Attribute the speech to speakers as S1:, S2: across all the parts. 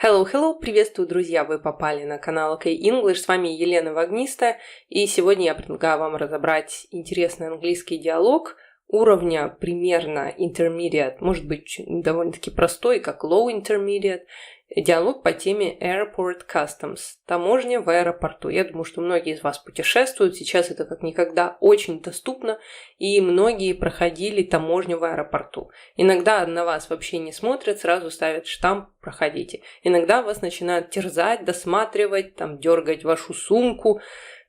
S1: Hello, приветствую, друзья! Вы попали на канал OK English, с вами Елена Вогнистая, и сегодня я предлагаю вам разобрать интересный английский диалог уровня примерно intermediate, может быть довольно-таки простой, как low intermediate, диалог по теме Airport Customs, таможня в аэропорту. Я думаю, что многие из вас путешествуют, сейчас это как никогда очень доступно, и многие проходили таможню в аэропорту. Иногда на вас вообще не смотрят, сразу ставят штамп «проходите». Иногда вас начинают терзать, досматривать, дергать вашу сумку.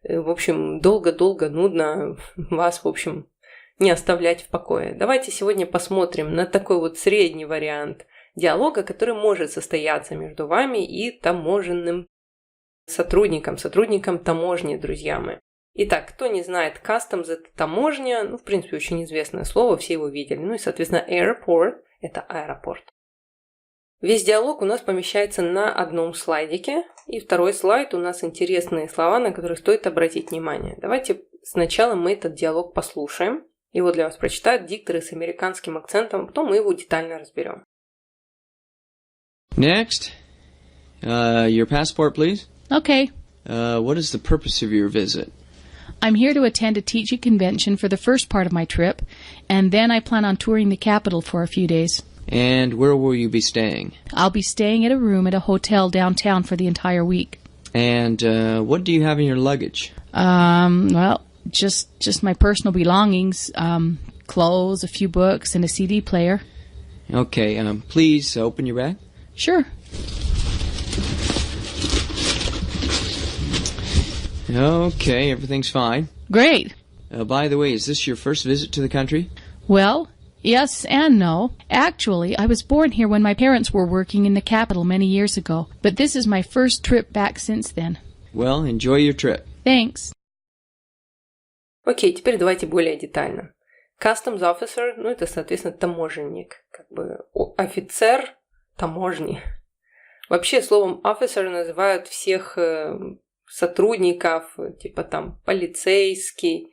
S1: В общем, долго-долго, нудно вас, в общем, не оставлять в покое. Давайте сегодня посмотрим на такой вот средний вариант диалога, который может состояться между вами и таможенным сотрудником таможни, друзья мои. Итак, кто не знает, customs – это таможня, в принципе, очень известное слово, все его видели. И, соответственно, airport – это аэропорт. Весь диалог у нас помещается на одном слайдике, и второй слайд у нас интересные слова, на которые стоит обратить внимание. Давайте сначала мы этот диалог послушаем. Его для вас прочитают дикторы с американским акцентом, потом мы его детально разберем.
S2: Next, your passport, please.
S3: Okay.
S2: What is the purpose of your visit?
S3: I'm here to attend a teaching convention for the first part of my trip, and then I plan on touring the capital for a few days.
S2: And where will you be staying?
S3: I'll be staying at a room at a hotel downtown for the entire week.
S2: And what do you have in your luggage?
S3: Well, just my personal belongings, clothes, a few books, and a CD player.
S2: Okay, please open your bag.
S3: Sure.
S2: Okay, everything's fine.
S3: Great.
S2: By the way, is this your first visit to the country?
S3: Well, yes and no. Actually, I was born here when my parents were working in the capital many years ago, but this is my first trip back since then.
S2: Well, enjoy your trip.
S3: Thanks.
S1: Окей, теперь давайте более детально. Customs officer, это, соответственно, таможенник, офицер таможни. Вообще словом officer называют всех сотрудников, полицейский,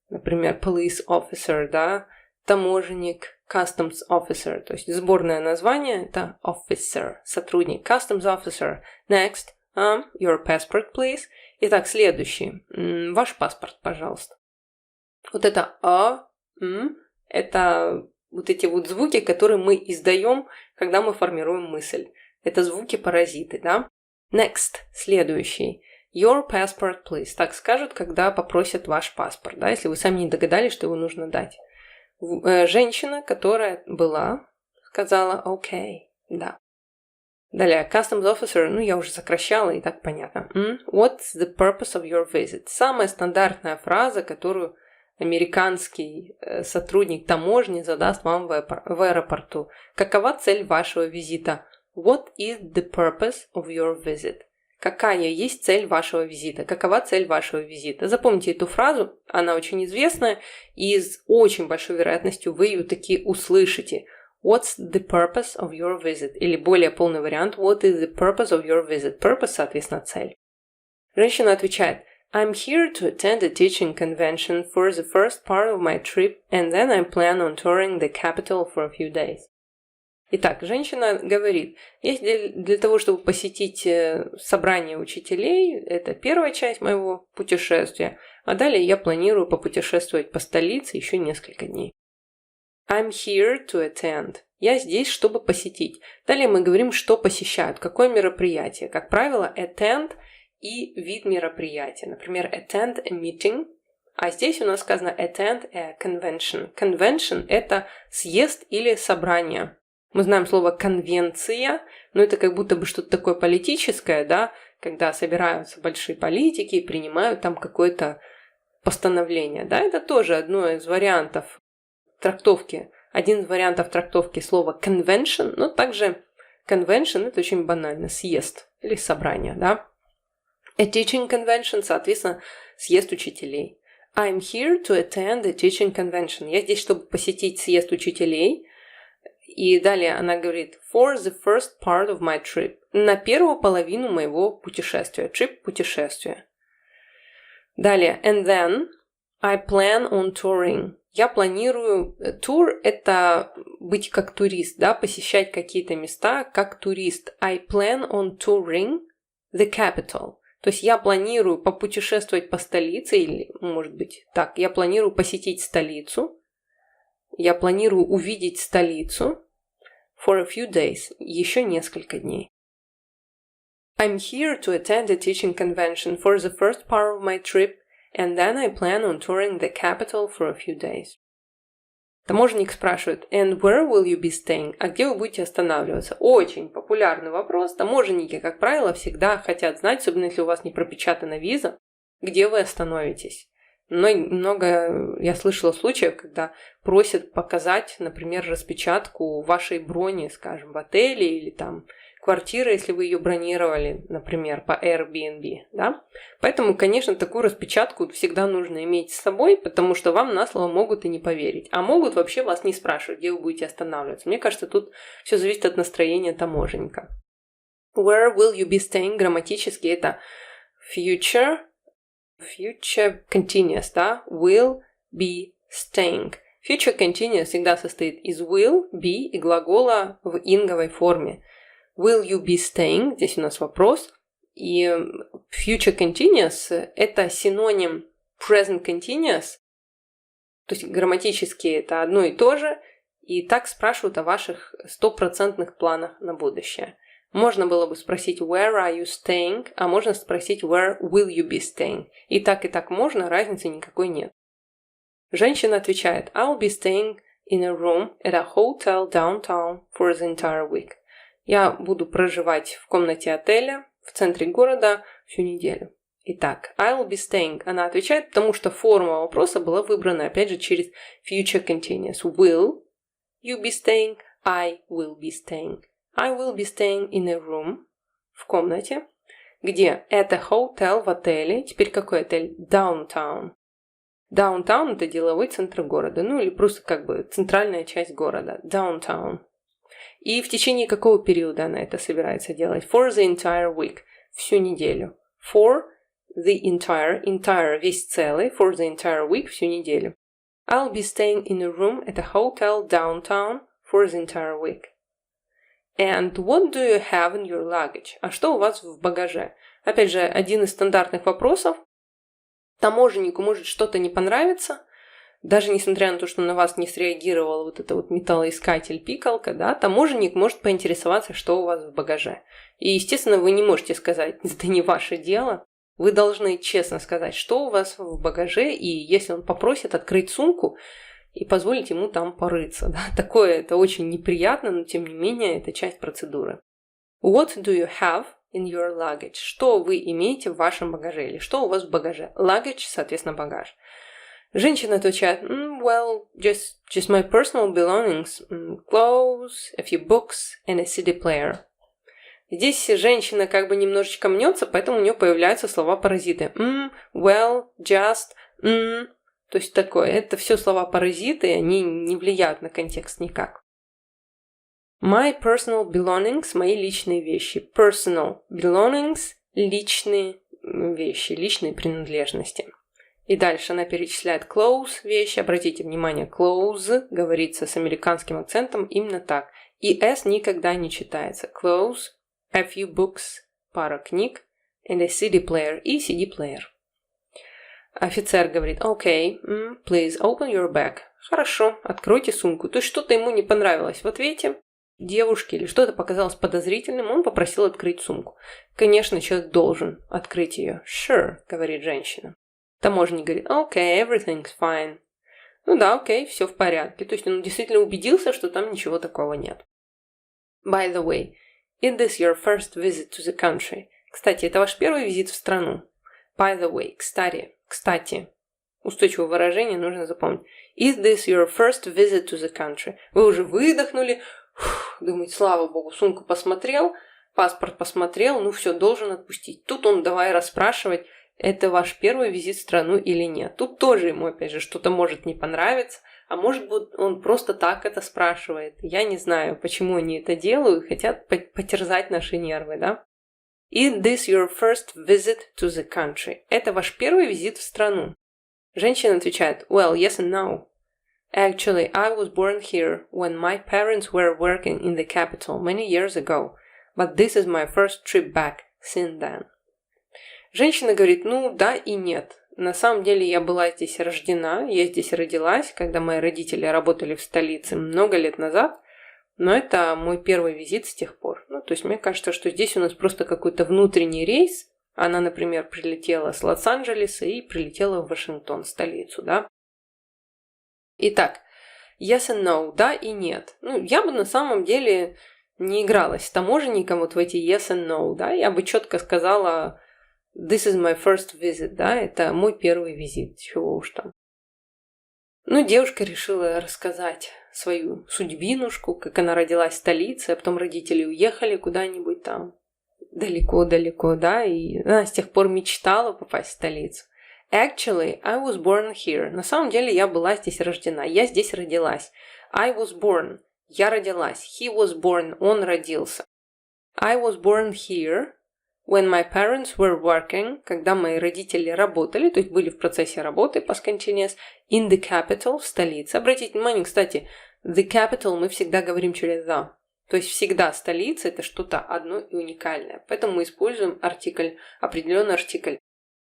S1: например, police officer, таможенник, customs officer, то есть сборное название это officer, сотрудник, customs officer. Next, your passport, please. Итак, следующий, ваш паспорт, пожалуйста. Вот это это вот эти вот звуки, которые мы издаем, когда мы формируем мысль. Это звуки-паразиты, да? Next, следующий. Your passport, please. Так скажут, когда попросят ваш паспорт, да, если вы сами не догадались, что его нужно дать. Женщина, которая была, сказала окей, да. Далее, customs officer, я уже сокращала, и так понятно. What's the purpose of your visit? Самая стандартная фраза, которую американский сотрудник таможни задаст вам в аэропорту. Какова цель вашего визита? What is the purpose of your visit? Какая есть цель вашего визита? Какова цель вашего визита? Запомните эту фразу, она очень известная, и с очень большой вероятностью вы ее таки услышите. What's the purpose of your visit? Или более полный вариант, what is the purpose of your visit? Purpose, соответственно, цель. Женщина отвечает, I'm here to attend a teaching convention for the first part of my trip, and then I plan on touring the capital for a few days. Итак, женщина говорит, есть для того, чтобы посетить собрание учителей, это первая часть моего путешествия, а далее я планирую попутешествовать по столице еще несколько дней. I'm here to attend. Я здесь, чтобы посетить. Далее мы говорим, что посещают, какое мероприятие. Как правило, attend и вид мероприятия. Например, attend a meeting, а здесь у нас сказано attend a convention. Convention – это съезд или собрание. Мы знаем слово конвенция, но это как будто бы что-то такое политическое, да, когда собираются большие политики и принимают там какое-то постановление. Да, это тоже одно из вариантов трактовки, один из вариантов трактовки слова convention, но также convention – это очень банально, съезд или собрание, да. A teaching convention, соответственно, съезд учителей. I'm here to attend a teaching convention. Я здесь, чтобы посетить съезд учителей. И далее она говорит for the first part of my trip. На первую половину моего путешествия. Trip – путешествие. Далее and then I plan on touring. Я планирую... Тур – это быть как турист, да, посещать какие-то места как турист. I plan on touring the capital. То есть я планирую попутешествовать по столице, или, может быть, так, я планирую посетить столицу, я планирую увидеть столицу for a few days, еще несколько дней. I'm here to attend a teaching convention for the first part of my trip, and then I plan on touring the capital for a few days. Таможенник спрашивает, and where will you be staying? А где вы будете останавливаться? Очень популярный вопрос. Таможенники, как правило, всегда хотят знать, особенно если у вас не пропечатана виза, где вы остановитесь. Много я слышала случаев, когда просят показать, например, распечатку вашей брони, скажем, в отеле или там квартиры, если вы ее бронировали, например, по Airbnb, да? Поэтому, конечно, такую распечатку всегда нужно иметь с собой, потому что вам на слово могут и не поверить. А могут вообще вас не спрашивать, где вы будете останавливаться. Мне кажется, тут все зависит от настроения таможенника. Where will you be staying? Грамматически это future continuous, да? Will be staying. Future continuous всегда состоит из will, be и глагола в инговой форме. Will you be staying? Здесь у нас вопрос. И future continuous – это синоним present continuous. То есть грамматически это одно и то же. И так спрашивают о ваших 100% планах на будущее. Можно было бы спросить where are you staying, а можно спросить where will you be staying. И так можно, разницы никакой нет. Женщина отвечает I'll be staying in a room at a hotel downtown for the entire week. Я буду проживать в комнате отеля в центре города всю неделю. Итак, I'll be staying. Она отвечает, потому что форма вопроса была выбрана, опять же, через future continuous. Will you be staying? I will be staying. I will be staying in a room, в комнате, где это hotel в отеле. Теперь какой отель? Downtown. Downtown – это деловой центр города, ну или просто как бы центральная часть города. Downtown. И в течение какого периода она это собирается делать? For the entire week. Всю неделю. For the entire, весь целый. For the entire week, всю неделю. I'll be staying in a room at a hotel downtown for the entire week. And what do you have in your luggage? А что у вас в багаже? Опять же, один из стандартных вопросов. Таможеннику может что-то не понравиться, даже несмотря на то, что на вас не среагировал вот это вот металлоискатель, пикалка, да, таможенник может поинтересоваться, что у вас в багаже. И, естественно, вы не можете сказать, это не ваше дело. Вы должны честно сказать, что у вас в багаже, и если он попросит открыть сумку и позволить ему там порыться. Да. Такое это очень неприятно, но тем не менее это часть процедуры. What do you have in your luggage? Что вы имеете в вашем багаже или что у вас в багаже? Luggage, соответственно, багаж. Женщина отвечает, well, just my personal belongings, clothes, a few books and a CD player. Здесь женщина как бы немножечко мнется, поэтому у нее появляются слова-паразиты. Well, just, То есть такое. Это все слова-паразиты, они не влияют на контекст никак. My personal belongings, мои личные вещи. Personal belongings, личные вещи, личные принадлежности. И дальше она перечисляет clothes, вещи. Обратите внимание, clothes говорится с американским акцентом именно так. И S никогда не читается. Clothes, a few books, пара книг, and a CD player и CD-плеер. Офицер говорит, okay, please open your bag. Хорошо, откройте сумку. То есть что-то ему не понравилось в ответе девушке или что-то показалось подозрительным, он попросил открыть сумку. Конечно, человек должен открыть ее. Sure, говорит женщина. Таможенник говорит, okay, everything's fine. Ну да, окей, все в порядке. То есть он действительно убедился, что там ничего такого нет. By the way, is this your first visit to the country? Кстати, это ваш первый визит в страну. By the way, кстати. Устойчивое выражение нужно запомнить. Is this your first visit to the country? Вы уже выдохнули. Думаете, слава богу, сумку посмотрел, паспорт посмотрел, ну все, должен отпустить. Тут он давай расспрашивать, это ваш первый визит в страну или нет. Тут тоже ему, опять же, что-то может не понравиться, а может быть, он просто так это спрашивает. Я не знаю, почему они это делают, хотят потерзать наши нервы, да? Is this your first visit to the country? Это ваш первый визит в страну. Женщина отвечает, well, yes and no. Actually, I was born here when my parents were working in the capital many years ago, but this is my first trip back since then. Женщина говорит, ну да и нет. На самом деле я была здесь рождена, я здесь родилась, когда мои родители работали в столице много лет назад, но это мой первый визит с тех пор. Ну, то есть мне кажется, что здесь у нас просто какой-то внутренний рейс. Она, например, прилетела с Лос-Анджелеса и прилетела в Вашингтон, столицу, да. Итак, yes and no, да и нет. Ну, я бы на самом деле не игралась с таможенником вот в эти yes and no, да. Я бы четко сказала, this is my first visit, да, это мой первый визит, чего уж там. Ну, девушка решила рассказать свою судьбинушку, как она родилась в столице, а потом родители уехали куда-нибудь там далеко-далеко, да, и она с тех пор мечтала попасть в столицу. Actually, I was born here. На самом деле я была здесь рождена, я здесь родилась. I was born. Я родилась. He was born. Он родился. I was born here when my parents were working, когда мои родители работали, то есть были в процессе работы past continuous, in the capital, в столице. Обратите внимание, кстати, the capital мы всегда говорим через the. То есть всегда столица это что-то одно и уникальное. Поэтому мы используем артикль, определенный артикль.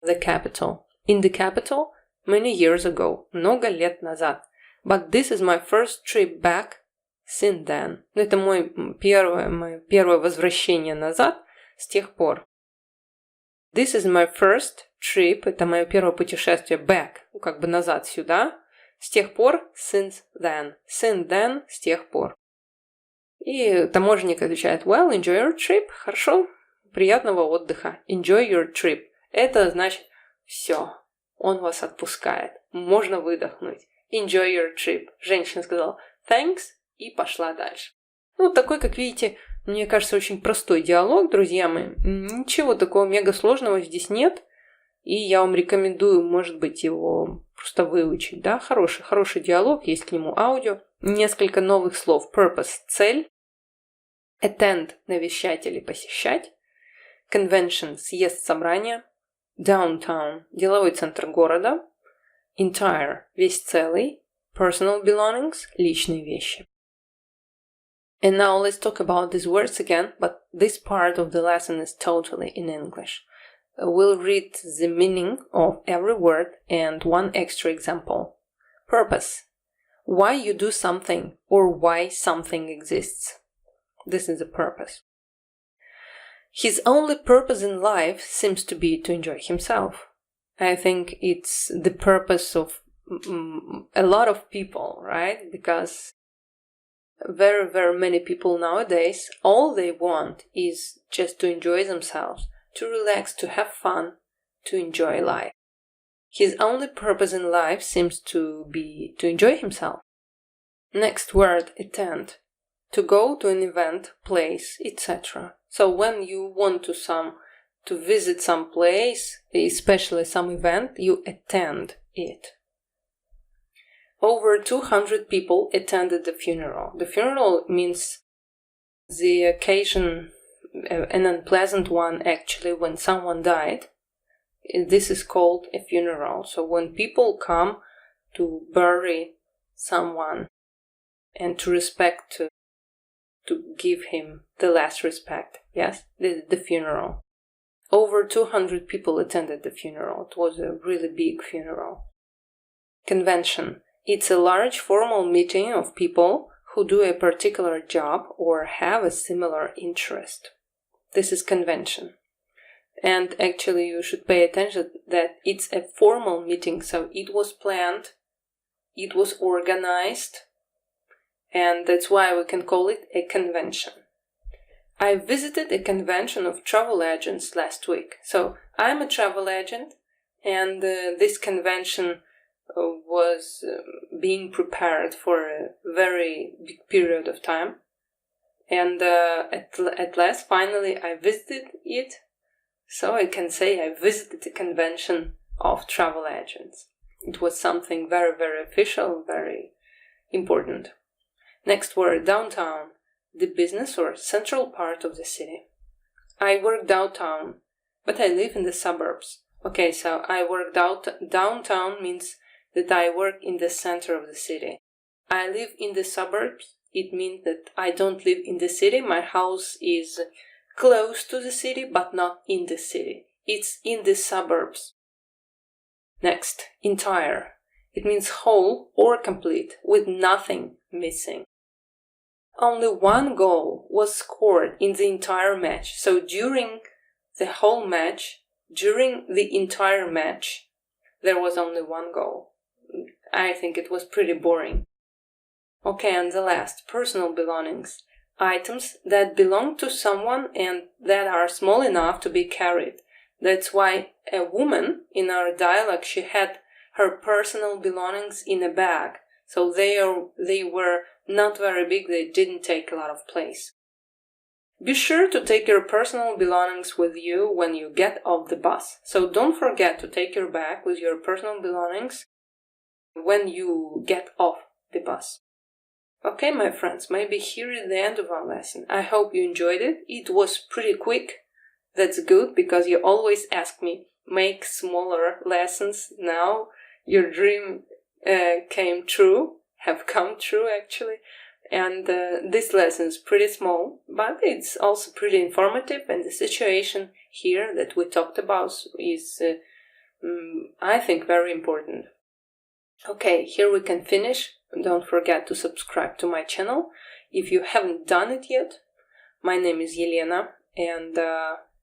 S1: The capital. In the capital many years ago. Много лет назад. But this is my first trip back since then. Это мое первое возвращение назад с тех пор. This is my first trip. Это мое первое путешествие back. Как бы назад сюда. С тех пор since then. Since then с тех пор. И таможенник отвечает, well, enjoy your trip. Хорошо, приятного отдыха. Enjoy your trip. Это значит, все, он вас отпускает. Можно выдохнуть. Enjoy your trip. Женщина сказала, thanks, и пошла дальше. Ну, такой, как видите, мне кажется, очень простой диалог, друзья мои. Ничего такого мега сложного здесь нет. И я вам рекомендую, может быть, его просто выучить, да? Хороший диалог, есть к нему аудио. Несколько новых слов. Purpose – цель. Attend – навещать или посещать. Convention – съезд собрания. Downtown – деловой центр города. Entire – весь целый. Personal belongings – личные вещи. And now let's talk about these words again, but this part of the lesson is totally in English. We'll read the meaning of every word and one extra example. Purpose. Why you do something or why something exists. This is the purpose. His only purpose in life seems to be to enjoy himself. I think it's the purpose of a lot of people, right? Because very, very many people nowadays, all they want is just to enjoy themselves, to relax, to have fun, to enjoy life. His only purpose in life seems to be to enjoy himself. Next word, attend. To go to an event, place, etc. So when you want to visit some place, especially some event, you attend it. Over 200 people attended the funeral. The funeral means the occasion, an unpleasant one actually, when someone died. This is called a funeral. So when people come to bury someone and to respect, to give him the last respect, yes, the funeral. Over 200 people attended the funeral. It was a really big funeral. Convention. It's a large formal meeting of people who do a particular job or have a similar interest. This is convention. And actually you should pay attention that it's a formal meeting, so it was planned, it was organized, and that's why we can call it a convention. I visited a convention of travel agents last week. So I'm a travel agent, and this convention was being prepared for a very big period of time. And at last, finally, I visited it. So I can say I visited a convention of travel agents. It was something very, very official, very important. Next word, downtown. The business or central part of the city. I work downtown, but I live in the suburbs. Okay, so I work downtown means that I work in the center of the city. I live in the suburbs. It means that I don't live in the city. My house is close to the city, but not in the city. It's in the suburbs. Next, entire. It means whole or complete, with nothing missing. Only one goal was scored in the entire match. So during the whole match, during the entire match, there was only one goal. I think it was pretty boring. Okay, and the last, personal belongings. Items that belong to someone and that are small enough to be carried. That's why a woman in our dialogue, she had her personal belongings in a bag. So they were not very big, they didn't take a lot of place. Be sure to take your personal belongings with you when you get off the bus. So don't forget to take your bag with your personal belongings when you get off the bus. Okay, my friends, maybe here is the end of our lesson. I hope you enjoyed it. It was pretty quick. That's good, because you always ask me, make smaller lessons. Now your dream came true, have come true actually. And this lesson is pretty small, but it's also pretty informative. And the situation here that we talked about is, I think, very important. Okay, here we can finish. Don't forget to subscribe to my channel if you haven't done it yet. My name is Yelena, and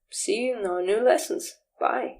S1: see you in our new lessons. Bye!